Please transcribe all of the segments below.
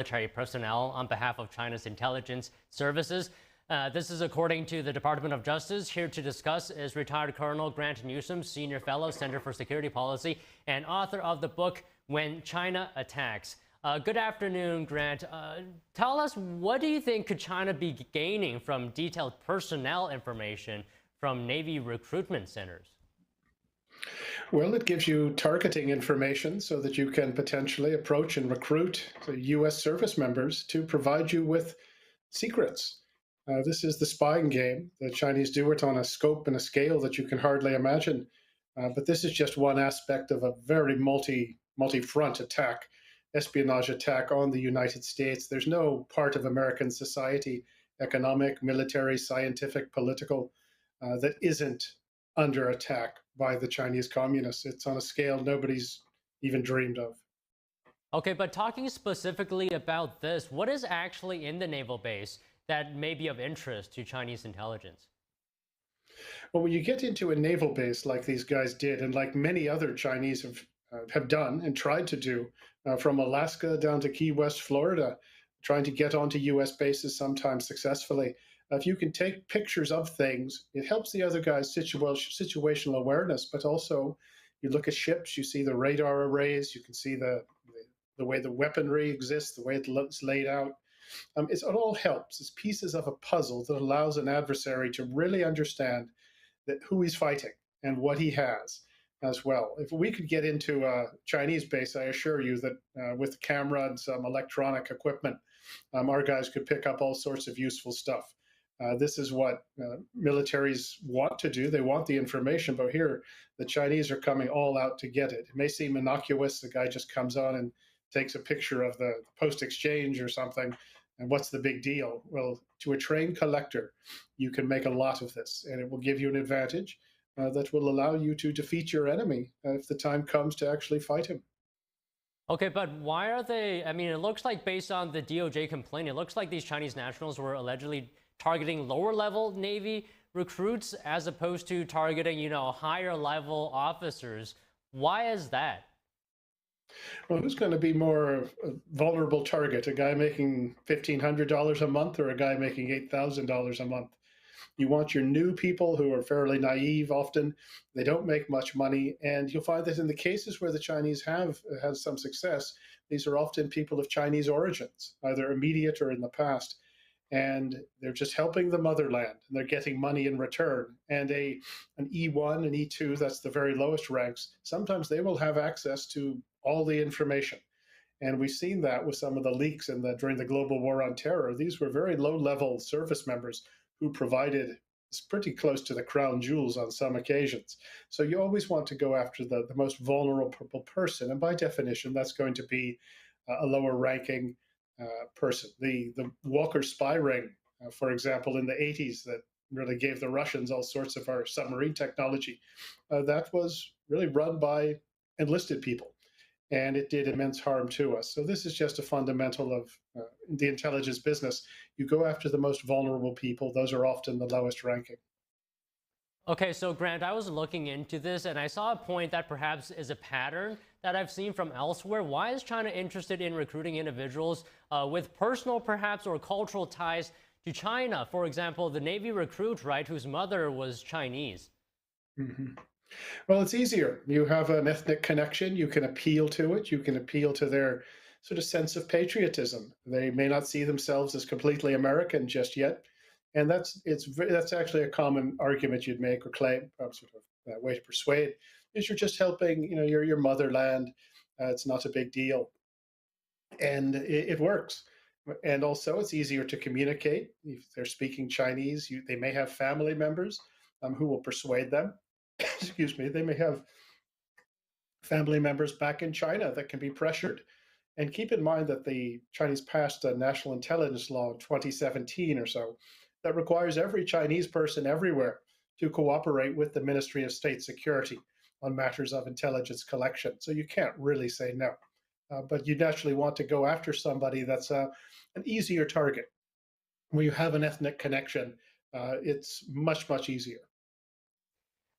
military personnel on behalf of China's intelligence services. This is according to the Department of Justice. Here to discuss is retired Colonel Grant Newsroom, Senior Fellow, Center for Security Policy, and author of the book, When China Attacks. Good afternoon, Grant. Tell us, what do you think could China be gaining from detailed personnel information from Navy recruitment centers? Well, it gives you targeting information so that you can potentially approach and recruit U.S. service members to provide you with secrets. This is the spying game. The Chinese do it on a scope and a scale that you can hardly imagine. But this is just one aspect of a very multi-front attack, espionage attack on the United States. There's no part of American society, economic, military, scientific, political, that isn't under attack by the Chinese communists. It's on a scale nobody's even dreamed of. Okay, but talking specifically about this, what is actually in the naval base that may be of interest to Chinese intelligence? Well, when you get into a naval base like these guys did, and like many other Chinese have done and tried to do, from Alaska down to Key West, Florida, trying to get onto U.S. bases, sometimes successfully. If you can take pictures of things, it helps the other guys' situational awareness, but also you look at ships, you see the radar arrays, you can see the way the weaponry exists, the way it looks laid out. It all helps. It's pieces of a puzzle that allows an adversary to really understand that who he's fighting and what he has as well. If we could get into a Chinese base, I assure you that with a camera and some electronic equipment, our guys could pick up all sorts of useful stuff. This is what militaries want to do. They want the information, but here the Chinese are coming all out to get it. It may seem innocuous. The guy just comes on and takes a picture of the post exchange or something. And what's the big deal? Well, to a trained collector, you can make a lot of this, and it will give you an advantage that will allow you to defeat your enemy if the time comes to actually fight him. Okay, but why are they? I mean, it looks like based on the DOJ complaint, it looks like these Chinese nationals were allegedly targeting lower level Navy recruits as opposed to targeting, higher level officers. Why is that? Well, who's going to be more a vulnerable target? A guy making $1,500 a month or a guy making $8,000 a month? You want your new people who are fairly naive often. They don't make much money. And you'll find that in the cases where the Chinese have had some success, these are often people of Chinese origins, either immediate or in the past. And they're just helping the motherland, and they're getting money in return. And an E1 and E2, that's the very lowest ranks, sometimes they will have access to all the information. And we've seen that with some of the leaks during the global war on terror. These were very low-level service members who provided pretty close to the crown jewels on some occasions. So you always want to go after the most vulnerable person. And by definition, that's going to be a lower-ranking person. The Walker spy ring, for example, in the 80s, that really gave the Russians all sorts of our submarine technology, that was really run by enlisted people, and it did immense harm to us. So this is just a fundamental of the intelligence business. You go after the most vulnerable people. Those are often the lowest ranking. Okay, so Grant, I was looking into this and I saw a point that perhaps is a pattern that I've seen from elsewhere. Why is China interested in recruiting individuals with personal, perhaps, or cultural ties to China? For example, the Navy recruit, right, whose mother was Chinese. Mm-hmm. Well, it's easier. You have an ethnic connection. You can appeal to it. You can appeal to their sort of sense of patriotism. They may not see themselves as completely American just yet. And that's actually a common argument you'd make or claim, sort of way to persuade, is you're just helping, your motherland. It's not a big deal. And it works. And also it's easier to communicate. If they're speaking Chinese, they may have family members who will persuade them. Excuse me. They may have family members back in China that can be pressured. And keep in mind that the Chinese passed a national intelligence law in 2017 or so that requires every Chinese person everywhere to cooperate with the Ministry of State Security on matters of intelligence collection. So you can't really say no. But you naturally want to go after somebody that's an easier target. When you have an ethnic connection, it's much, much easier.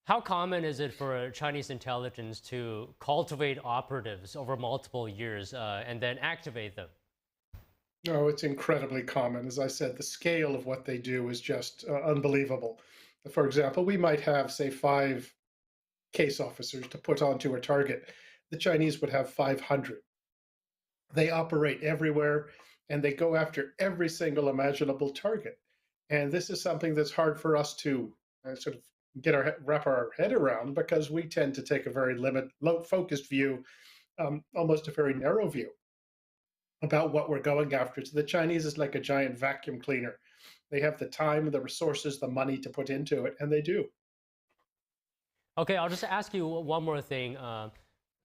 How common is it for Chinese intelligence to cultivate operatives over multiple years and then activate them? No, it's incredibly common. As I said, the scale of what they do is just unbelievable. For example, we might have, say, 5 case officers to put onto a target. The Chinese would have 500. They operate everywhere and they go after every single imaginable target. And this is something that's hard for us to sort of wrap our head around because we tend to take a very low focused view, almost a very narrow view about what we're going after. So the Chinese is like a giant vacuum cleaner. They have the time, the resources, the money to put into it, and they do. Okay, I'll just ask you one more thing.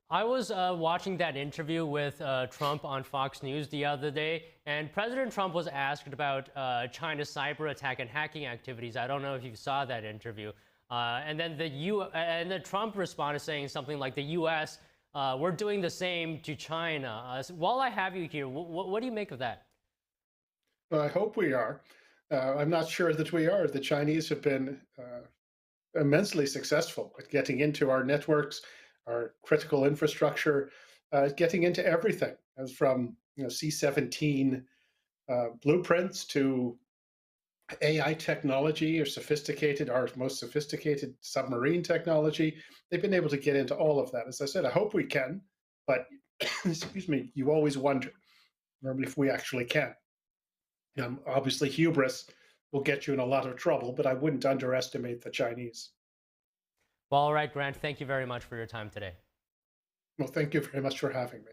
I was watching that interview with Trump on Fox News the other day, and President Trump was asked about China's cyber attack and hacking activities. I don't know if you saw that interview. And then Trump responded saying something like the U.S. We're doing the same to China. So while I have you here, what do you make of that? Well, I hope we are. I'm not sure that we are. The Chinese have been immensely successful at getting into our networks, our critical infrastructure, getting into everything, as from C-17 blueprints to AI technology or our most sophisticated submarine technology. They've been able to get into all of that. As I said, I hope we can, but excuse me, you always wonder if we actually can. Obviously, hubris will get you in a lot of trouble, but I wouldn't underestimate the Chinese. Well, all right, Grant, thank you very much for your time today. Well, thank you very much for having me.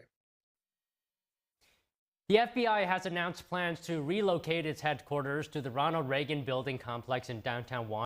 The FBI has announced plans to relocate its headquarters to the Ronald Reagan Building complex in downtown Washington.